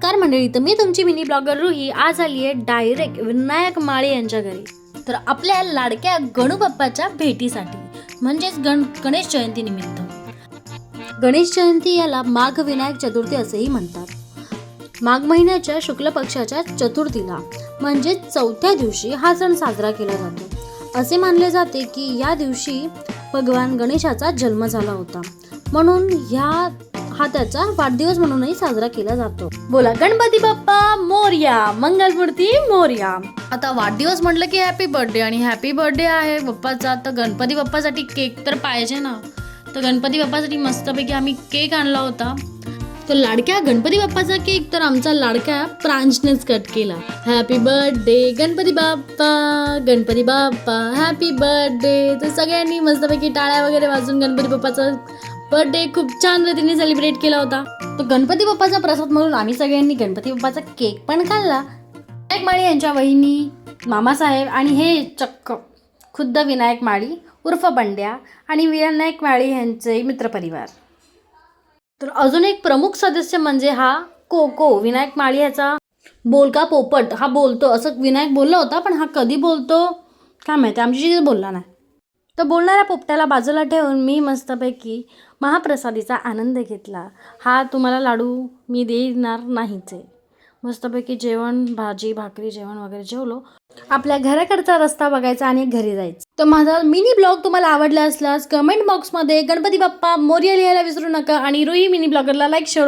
नमस्कार मंडळी, तर मी तुमची मिनी ब्लॉगर रुही आज आली आहे डायरेक्ट विनायक माळी यांच्या घरी. तर आपल्या लाडक्या गणू बाप्पाच्या भेटीसाठी म्हणजेच गणेश जयंती निमित्त. गणेश जयंती याला माघ विनायक चतुर्थी असेही म्हणतात. माघ महिन्याच्या शुक्ल पक्षाच्या चतुर्थीला म्हणजे चौथ्या दिवशी हा सण साजरा केला जातो. असे मानले जाते की या दिवशी भगवान गणेशाचा जन्म झाला होता, म्हणून हा त्याचा वाढदिवस म्हणूनही साजरा केला जातो. बोला गणपती बाप्पा मोरया, मंगलमूर्ती मोरया. आता वाढदिवस म्हटलं की हॅपी बर्थडे, आणि हॅपी बर्थडे आहे बाप्पाचा, तर गणपती बाप्पासाठी केक तर पाहिजे ना. तर गणपती बाप्पासाठी मस्तपैकी आम्ही केक आणला होता. तर लाडक्या गणपती बाप्पाचा केक तर आमचा लाडक्या प्रांजनेच कट केला. Happy birthday Ganpati Bappa, Ganpati Bappa happy birthday. तर सगळ्यांनी मस्तपैकी टाळ्या वगैरे वाजून गणपती बाप्पाचा बर्थडे खूप छान रीतीने सेलिब्रेट केला होता. तर गणपती बाप्पाचा प्रसाद म्हणून आम्ही सगळ्यांनी गणपती बाप्पाचा केक पण खाल्ला. विनायक माळी यांच्या वहिनी, मामासाहेब आणि हे चक्क खुद्द विनायक माळी उर्फ बंड्या आणि विनायक माळी यांचे मित्रपरिवार. तर अजून एक प्रमुख सदस्य म्हणजे हा कोको. विनायक माळी याचा बोलका पोपट हा बोलतो असं विनायक बोलला होता, पण हा कधी बोलतो काय माहिती, आमच्याशी बोलला नाही. तर बोलणाऱ्या पोपट्याला बाजूला ठेवून मी मस्तपैकी महाप्रसादीचा आनंद घेतला. हा तुम्हाला लाडू मी देणार नाहीच आहे. मस्तपैकी जेवण, भाजी भाकरी जेवण वगैरे जेवलो. आपल्या घराकडचा रस्ता बघायचा आणि घरी जायचं. तर माझा मिनी ब्लॉग तुम्हाला आवडला असल्यास कमेंट बॉक्समध्ये गणपती बाप्पा मोरया लिहायला विसरू नका, आणि रुही मिनी ब्लॉगरला लाईक शेअर